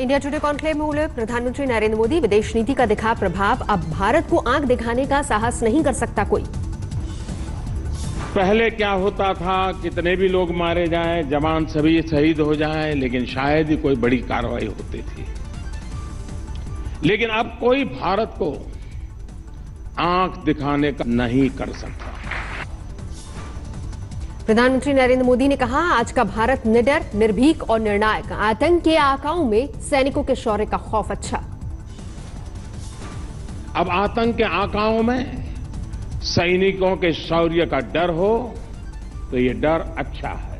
India today conclave में बोले प्रधानमंत्री नरेंद्र मोदी, विदेश नीति का दिखा प्रभाव, अब भारत को आंख दिखाने का साहस नहीं कर सकता कोई। पहले क्या होता था, कितने भी लोग मारे जाएं, जवान सभी शहीद हो जाएं, लेकिन शायद ही कोई बड़ी कार्रवाई होती थी। लेकिन अब कोई भारत को आंख दिखाने का नहीं कर सकता। प्रधानमंत्री नरेंद्र मोदी ने कहा, आज का भारत निडर, निर्भीक और निर्णायक। आतंक के आकाओं में सैनिकों के शौर्य का खौफ अच्छा। अब आतंक के आकाओं में सैनिकों के शौर्य का डर हो तो ये डर अच्छा है।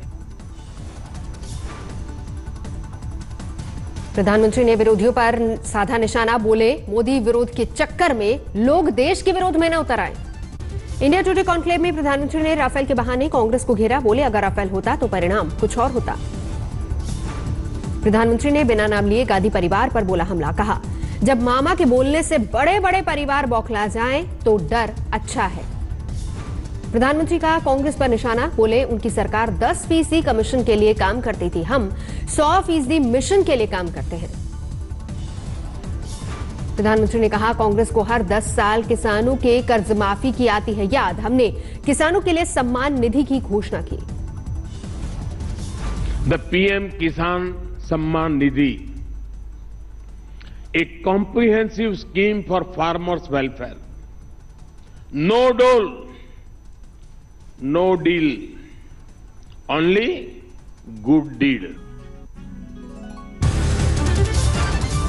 प्रधानमंत्री ने विरोधियों पर साधा निशाना, बोले मोदी विरोध के चक्कर में लोग देश के विरोध में न उतर आए। इंडिया टुडे कॉन्क्लेव में प्रधानमंत्री ने राफेल के बहाने कांग्रेस को घेरा, बोले अगर राफेल होता तो परिणाम कुछ और होता। प्रधानमंत्री ने बिना नाम लिए गांधी परिवार पर बोला हमला, कहा जब मामा के बोलने से बड़े बड़े परिवार बौखला जाएं तो डर अच्छा है। प्रधानमंत्री का कांग्रेस पर निशाना, बोले उनकी सरकार 10% कमीशन के लिए काम करती थी, हम 100% मिशन के लिए काम करते हैं। प्रधानमंत्री ने कहा, कांग्रेस को हर 10 साल किसानों के कर्ज माफी की आती है याद, हमने किसानों के लिए सम्मान निधि की घोषणा की। द पीएम किसान Samman Nidhi, a comprehensive scheme for farmers' welfare. No dole, no deal, only good deed.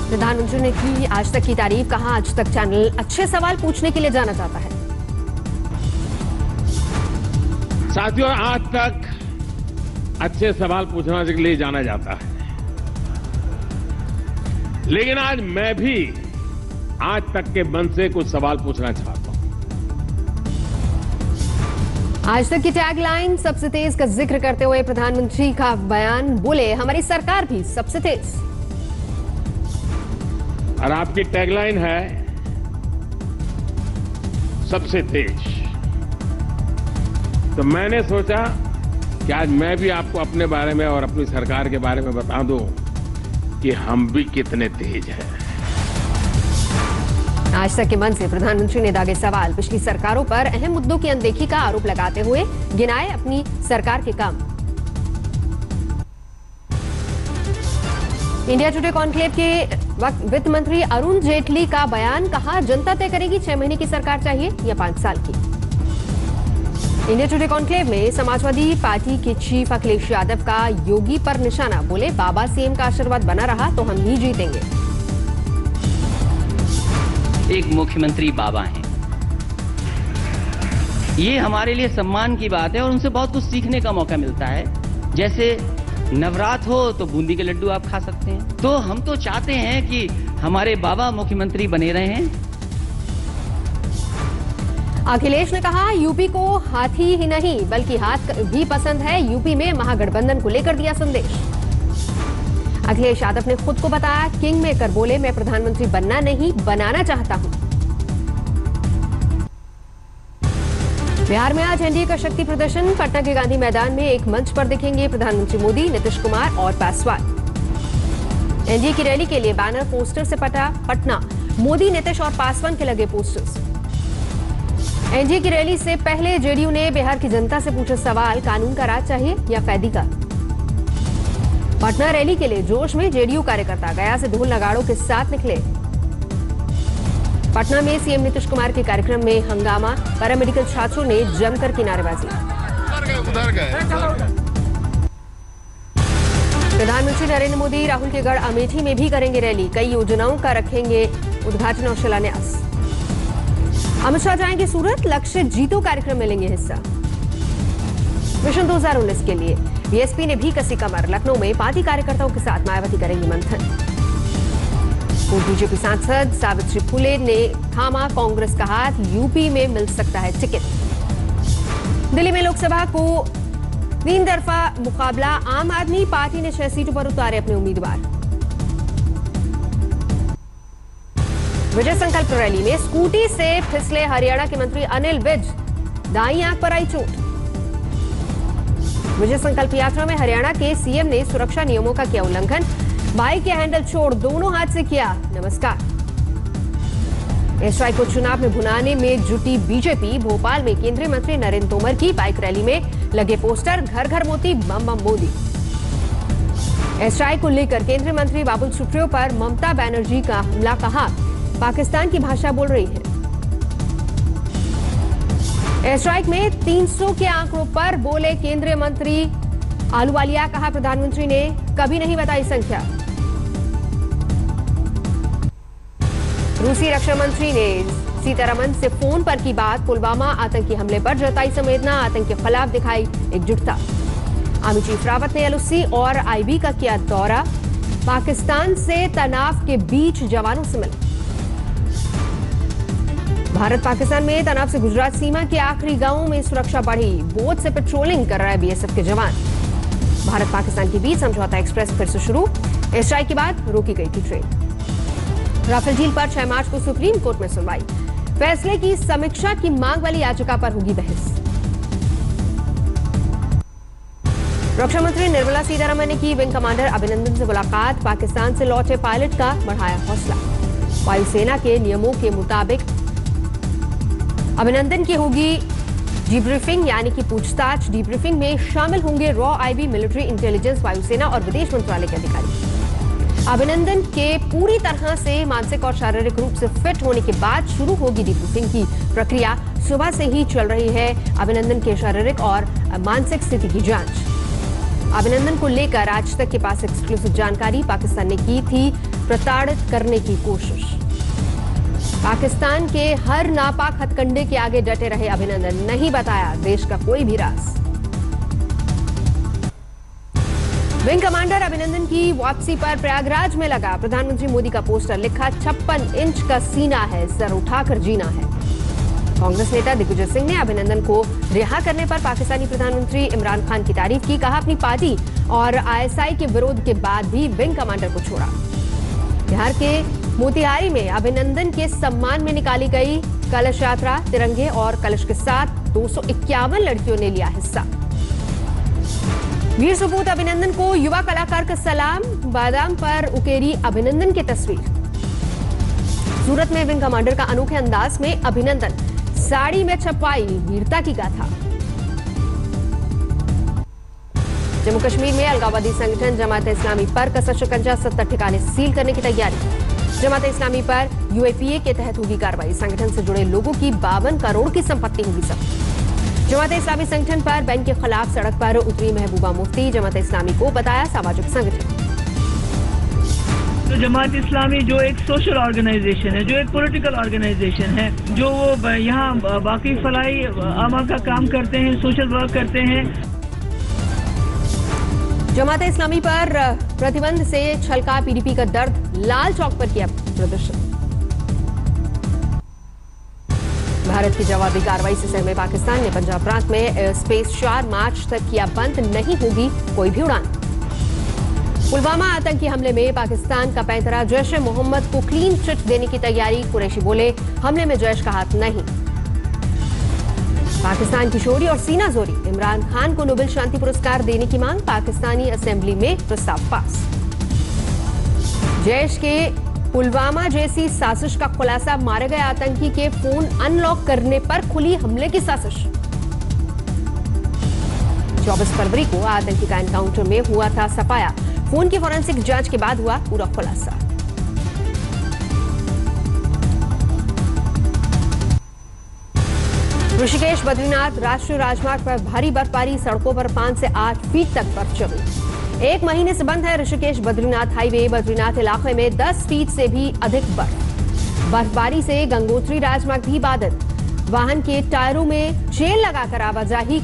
प्रधानमंत्री ने की आज तक की तारीफ, कहा आज तक चैनल अच्छे सवाल पूछने के लिए जाना जाता है। साथियों, आज तक अच्छे सवाल पूछने के लिए जाना जाता है, लेकिन आज मैं भी आज तक के मन से कुछ सवाल पूछना चाहता हूं। आज तक की टैगलाइन सबसे तेज का जिक्र करते हुए प्रधानमंत्री का बयान, बोले हमारी सरकार भी सबसे तेज। और आपकी टैगलाइन है सबसे तेज। तो मैंने सोचा कि आज मैं भी आपको अपने बारे में और अपनी सरकार के बारे में बता दूं कि हम भी कितने तेज हैं। आज तक के मन से प्रधानमंत्री ने दागे सवाल, पिछली सरकारों पर अहम मुद्दों की अनदेखी का आरोप लगाते हुए गिनाए अपनी सरकार के काम। इंडिया टुडे कॉन्क्लेव के वक्त वित्त मंत्री अरुण जेटली का बयान, कहा जनता तय करेगी 6 महीने की सरकार चाहिए या 5 साल की। इंडिया टुडे कॉन्क्लेव में समाजवादी पार्टी के चीफ अखिलेश यादव का योगी पर निशाना, बोले बाबा सीएम का आशीर्वाद बना रहा तो हम ही जीतेंगे। एक मुख्यमंत्री बाबा हैं, ये हमारे लिए सम्मान की बात है और उनसे बहुत कुछ सीखने का मौका मिलता है। जैसे नवरात्र हो तो बूंदी के लड्डू आप खा सकते हैं, तो हम तो चाहते हैं कि हमारे बाबा मुख्यमंत्री बने रहे हैं। अखिलेश ने कहा, यूपी को हाथी ही नहीं बल्कि हाथ भी पसंद है, यूपी में महागठबंधन को लेकर दिया संदेश। अखिलेश यादव ने खुद को बताया किंग मेकर, बोले मैं प्रधानमंत्री बनना नहीं बनाना चाहता हूं। बिहार में आज एनडीए का शक्ति प्रदर्शन, पटना के गांधी मैदान में एक मंच पर दिखेंगे प्रधानमंत्री मोदी, नीतीश कुमार और पासवान। एनडीए की रैली के लिए बैनर पोस्टर से पटना, मोदी नीतीश और पासवान के लगे पोस्टर्स। एनडीए की रैली से पहले जेडीयू ने बिहार की जनता से पूछे सवाल, कानून का राज चाहिए या कैदी का। पटना रैली के लिए जोश में जेडीयू कार्यकर्ता गया से ढोल नगाड़ों के साथ निकले। पटना में सीएम नीतीश कुमार के कार्यक्रम में हंगामा, पैरामेडिकल छात्रों ने जमकर की नारेबाजी। प्रधानमंत्री नरेंद्र मोदी राहुल के गढ़ अमेठी में भी करेंगे रैली, कई योजनाओं का रखेंगे उद्घाटन और शिलान्यास। अमित शाह जाएंगे सूरत, लक्ष्य जीतो कार्यक्रम में लेंगे हिस्सा। मिशन 2019 के लिए बीएसपी ने भी कसी कमर, लखनऊ में पार्टी कार्यकर्ताओं के साथ मायावती करेंगी मंथन। पूर्व बीजेपी सांसद सावित्री फुले ने थामा कांग्रेस का हाथ, यूपी में मिल सकता है टिकट। दिल्ली में लोकसभा को 3 तरफा मुकाबला, आम आदमी पार्टी ने 6 सीटों पर उतारे अपने उम्मीदवार। विजय संकल्प रैली में स्कूटी से फिसले हरियाणा के मंत्री अनिल विज, दाईं आंख पर आई चोट। विजय संकल्प यात्रा में हरियाणा के सीएम ने सुरक्षा नियमों का किया उल्लंघन, बाइक के हैंडल छोड़ दोनों हाथ से किया नमस्कार। एयर स्ट्राइक को चुनाव में भुनाने में जुटी बीजेपी। भोपाल में केंद्रीय मंत्री नरेंद्र तोमर की बाइक रैली में लगे पोस्टर, घर घर मोदी बम बम मोदी। एयर स्ट्राइक को लेकर केंद्रीय मंत्री बाबुल सुप्रियो पर ममता बनर्जी का हमला, कहा पाकिस्तान की भाषा बोल रही है। एयर स्ट्राइक में 300 के आंकड़ों पर बोले केंद्रीय मंत्री आलूवालिया, कहा प्रधानमंत्री ने कभी नहीं बताई संख्या। रूसी रक्षा मंत्री ने सीतारमन से फोन पर की बात। पुलवामा आतंकी हमले पर जताई संवेदना, आतंक के खिलाफ दिखाई एकजुटता। आर्मी चीफ रावत ने एलओसी और आईबी का किया दौरा। पाकिस्तान से तनाव के बीच जवानों से मिले। भारत पाकिस्तान में तनाव से गुजरात सीमा के आखिरी गांवों में सुरक्षा बढ़ी। बोट से पेट्रोलिंग कर रहे हैं बीएसएफ के जवान। भारत पाकिस्तान के बीच समझौता एक्सप्रेस फिर से शुरू। एयर स्ट्राइक के बाद रोकी गई थी ट्रेन। राफेल डील पर 6 मार्च को सुप्रीम कोर्ट में सुनवाई। फैसले की समीक्षा की मांग वाली याचिका पर होगी बहस। रक्षा मंत्री निर्मला सीतारमन ने की विंग कमांडर अभिनंदन से मुलाकात। पाकिस्तान से लौटे पायलट का बढ़ाया हौसला। वायुसेना के नियमों के मुताबिक अभिनंदन की होगी डीब्रीफिंग, यानी कि पूछताछ। डीब्रीफिंग में शामिल होंगे रॉ, आईबी, मिलिट्री इंटेलिजेंस, वायुसेना और विदेश मंत्रालय के अधिकारी। अभिनंदन के पूरी तरह से मानसिक और शारीरिक रूप से फिट होने के बाद शुरू होगी डीब्रीफिंग की प्रक्रिया। सुबह से ही चल रही है अभिनंदन के शारीरिक और मानसिक स्थिति की जांच। अभिनंदन को लेकर आज तक के पास एक्सक्लूसिव जानकारी। पाकिस्तान ने की थी प्रताड़ित करने की कोशिश। पाकिस्तान के हर नापाक हथकंडे के आगे डटे रहे अभिनंदन। नहीं बताया देश का कोई भी राज। विंग कमांडर अभिनंदन की वापसी पर प्रयागराज में लगा प्रधानमंत्री मोदी का पोस्टर। लिखा 56 इंच का सीना है, सर उठाकर जीना है। कांग्रेस नेता दिग्विजय सिंह ने अभिनंदन को रिहा करने पर पाकिस्तानी प्रधानमंत्री इमरान खान की तारीफ की। कहा अपनी पार्टी और आईएसआई के विरोध के बाद भी विंग कमांडर को छोड़ा। बिहार के मोतिहारी में अभिनंदन के सम्मान में निकाली गई कलश यात्रा। तिरंगे और कलश के साथ 251 लड़कियों ने लिया हिस्सा। वीर सपूत अभिनंदन को युवा कलाकार का सलाम। बादाम पर उकेरी अभिनंदन की तस्वीर। सूरत में विंग कमांडर का अनोखे अंदाज में अभिनंदन। साड़ी में छपाई वीरता की गाथा। जम्मू कश्मीर में अलगाववादी संगठन जमात इस्लामी पर कसा शिकंजा, 70 ठिकाने सील करने की तैयारी। जमात इस्लामी पर यूएपीए के तहत होगी कार्रवाई। संगठन से जुड़े लोगों की 52 करोड़ की संपत्ति होगी जब्त। जमात इस्लामी संगठन पर बैंक के खिलाफ सड़क पर उतरी महबूबा मुफ्ती। जमात इस्लामी को बताया सामाजिक संगठन। तो जमात इस्लामी जो एक सोशल ऑर्गेनाइजेशन है, जो एक पॉलिटिकल ऑर्गेनाइजेशन है, जो वो यहाँ बाकी फलाई आमा का काम करते हैं, सोशल वर्क करते हैं। जमात इस्लामी पर प्रतिबंध से छलका पीडीपी का दर्द। लाल चौक पर किया प्रदर्शन। भारत की जवाबी कार्रवाई से सहमे पाकिस्तान ने पंजाब प्रांत में एयर स्पेस 4 मार्च तक किया बंद। नहीं होगी कोई भी उड़ान। पुलवामा आतंकी हमले में पाकिस्तान का पैंतरा। जैश ए मोहम्मद को क्लीन चिट देने की तैयारी। कुरैशी बोले हमले में जैश का हाथ नहीं। पाकिस्तान की शोरी और सीना जोरी। इमरान खान को नोबेल शांति पुरस्कार देने की मांग। पाकिस्तानी असेंबली में प्रस्ताव पास। जैश के पुलवामा जैसी साजिश का खुलासा। मारे गए आतंकी के फोन अनलॉक करने पर खुली हमले की साजिश। 24 फरवरी को आतंकी का एनकाउंटर में हुआ था सफाया। फोन की फोरेंसिक जांच के बाद हुआ पूरा खुलासा। ऋषिकेश बद्रीनाथ राष्ट्रीय राजमार्ग पर भारी बर्फबारी। सड़कों पर 5 से 8 फीट तक बर्फ जमी। 1 महीने से बंद है ऋषिकेश बद्रीनाथ हाईवे। बद्रीनाथ इलाके में 10 फीट से भी अधिक बर्फ। बर्फबारी से गंगोत्री राजमार्ग भी बाधित। वाहन के टायरों में चेन लगाकर आवाजाही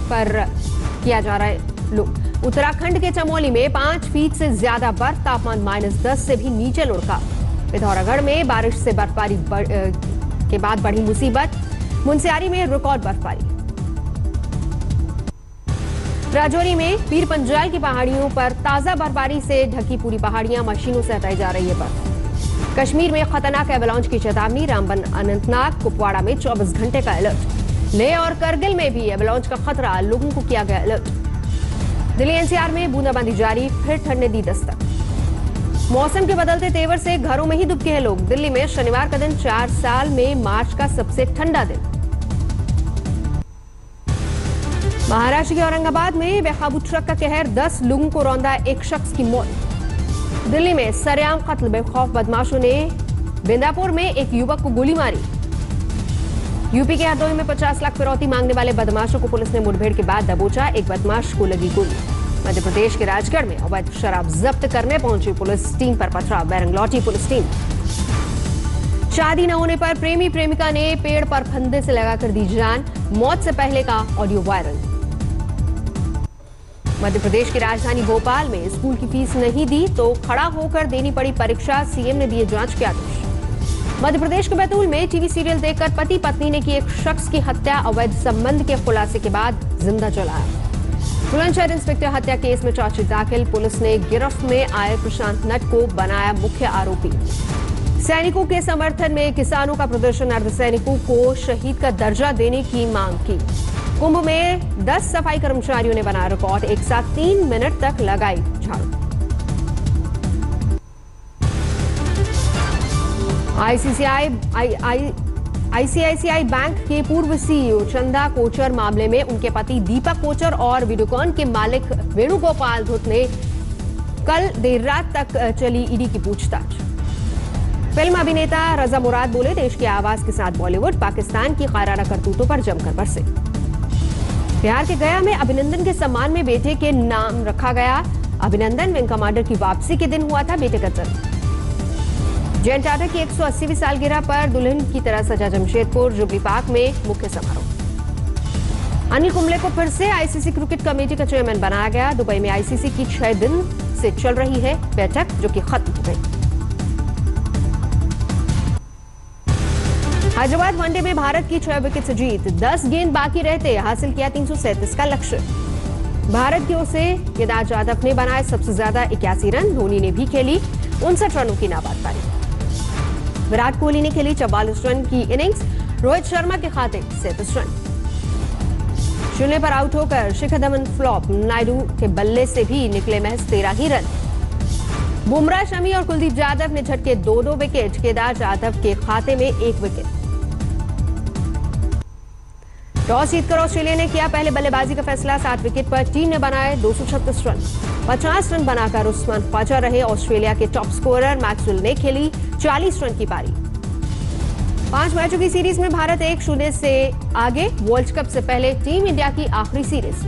पर किया जा रहा है लोग। उत्तराखंड के चमोली में 5 फीट से ज्यादा बर्फ। तापमान -10 से भी नीचे लुढ़का। पिथौरागढ़ में बारिश से बर्फबारी के बाद बढ़ी मुसीबत। मुनस्यारी में रिकॉर्ड बर्फबारी। राजौरी में पीर पंजाल की पहाड़ियों पर ताजा बर्फबारी से ढकी पूरी पहाड़ियां। मशीनों से हटाई जा रही है बर्फ। कश्मीर में खतरनाक एवलांच की चेतावनी। रामबन, अनंतनाग, कुपवाड़ा में 24 घंटे का अलर्ट। लेह और करगिल में भी एवलांच का खतरा। लोगों को किया गया अलर्ट। दिल्ली एनसीआर में बूंदाबांदी जारी। फिर ठंड ने दी दस्तक। मौसम के बदलते तेवर से घरों में ही दुबके हैं लोग। दिल्ली में शनिवार का दिन 4 साल में मार्च का सबसे ठंडा दिन। महाराष्ट्र के औरंगाबाद में बेकाबू ट्रक का कहर, 10 लोगों को रौंदा, एक शख्स की मौत। दिल्ली में सरेआम कत्ल, बेखौफ बदमाशों ने बिंदापुर में एक युवक को गोली मारी। यूपी के हरदोई में 50 लाख फिरौती मांगने वाले बदमाशों को पुलिस ने मुठभेड़ के बाद दबोचा, एक बदमाश को लगी गोली। मध्य प्रदेश के राजगढ़ में अवैध शराब जब्त करने पहुंची पुलिस टीम पर पथराव, बैरंग लौटी पुलिस टीम। शादी न होने पर प्रेमी प्रेमिका ने पेड़ पर फंदे से लगाकर दी जान, मौत से पहले का ऑडियो वायरल। मध्य प्रदेश की राजधानी भोपाल में स्कूल की फीस नहीं दी तो खड़ा होकर देनी पड़ी परीक्षा, सीएम ने दिए जांच के आदेश। मध्य प्रदेश के बैतूल में टीवी सीरियल देखकर पति पत्नी ने की एक शख्स की हत्या, अवैध संबंध के खुलासे के बाद जिंदा जलाया। बुलंदशहर इंस्पेक्टर हत्या केस में चार्जशीट दाखिल, पुलिस ने गिरफ्त में आए प्रशांत नट को बनाया मुख्य आरोपी। सैनिकों के समर्थन में किसानों का प्रदर्शन, अर्धसैनिकों को शहीद का दर्जा देने की मांग की। कुंभ में 10 सफाई कर्मचारियों ने बनाया रिकॉर्ड, एक साथ 3 मिनट तक लगाई झाड़ू। आईसीआईसीआई बैंक के पूर्व सीईओ चंदा कोचर मामले में उनके पति दीपक कोचर और वीडियोकॉन के मालिक वेणुगोपाल धूत ने कल देर रात तक चली ईडी की पूछताछ। फिल्म अभिनेता रजा मुराद बोले, देश की आवाज के साथ बॉलीवुड पाकिस्तान की कायराना करतूतों पर जमकर बरसे। बिहार के गया में अभिनंदन के सम्मान में बेटे के नाम रखा गया। अभिनंदन विंग कमांडर की वापसी के दिन हुआ था बेटे का जन्म। जयंत टाटा की 180वीं सालगिरह पर दुल्हन की तरह सजा जमशेदपुर जुबली पार्क में मुख्य समारोह। अनिल कुंबले को फिर से आईसीसी क्रिकेट कमेटी का चेयरमैन बनाया गया। दुबई में आईसीसी की 6 दिन से चल रही है बैठक, जो कि खत्म हो गई। हैदराबाद वनडे में भारत की 6 विकेट से जीत, 10 गेंद बाकी रहते हासिल किया 337 का लक्ष्य। भारत की ओर से केदार जाधव ने बनाए सबसे ज्यादा 81 रन, धोनी ने भी खेली 59 रनों की नाबाद पारी। विराट कोहली ने खेली 44 रन की इनिंग्स, रोहित शर्मा के खाते 37 रन। शून्य पर आउट होकर शिखर धवन फ्लॉप, नायडू के बल्ले से भी निकले महज 13 ही रन। बुमराह, शमी और कुलदीप यादव ने झटके 2-2 विकेट, केदार जाधव के खाते में 1 विकेट। टॉस जीतकर ऑस्ट्रेलिया ने किया पहले बल्लेबाजी का फैसला, 7 विकेट पर टीम ने बनाए 236 रन। 50 रन बनाकर उस्मान ख्वाजा रहे ऑस्ट्रेलिया के टॉप स्कोरर। मैक्सवेल ने खेली 40 रन की पारी। 5 मैचों की सीरीज में भारत 1-0 से आगे। वर्ल्ड कप से पहले टीम इंडिया की आखिरी सीरीज।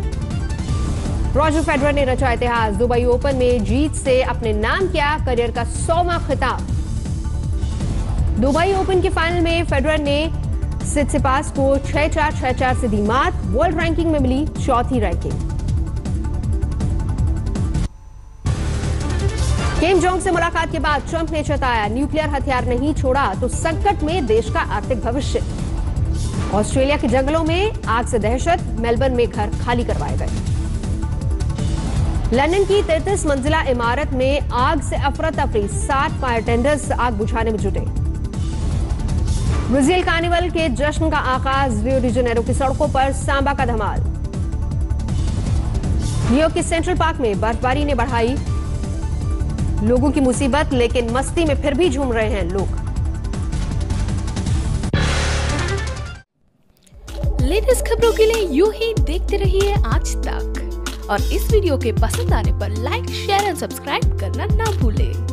रॉजर फेडरर ने रचा इतिहास, दुबई ओपन में जीत से अपने नाम किया करियर का 100वां खिताब। दुबई ओपन के फाइनल में फेडरर ने सित्सिपास को 6-4, 6-4 से दी मात। वर्ल्ड रैंकिंग में मिली 4थी रैंकिंग। किम जोंग से मुलाकात के बाद ट्रंप ने जताया, न्यूक्लियर हथियार नहीं छोड़ा तो संकट में देश का आर्थिक भविष्य। ऑस्ट्रेलिया के जंगलों में आग से दहशत, मेलबर्न में घर खाली करवाए गए। लंदन की 33 मंजिला इमारत में आग से अफरा तफरी, 60 फायर टेंडर्स आग बुझाने में जुटे। ब्राजील कार्निवल के जश्न का आगाज, रियो डी जेनेरो की सड़कों पर सांबा का धमाल। न्यूयॉर्क के सेंट्रल पार्क में बर्फबारी ने बढ़ाई लोगों की मुसीबत, लेकिन मस्ती में फिर भी झूम रहे हैं लोग। लेटेस्ट खबरों के लिए यूं ही देखते रहिए आज तक, और इस वीडियो के पसंद आने पर लाइक, शेयर एंड सब्सक्राइब करना ना भूलें।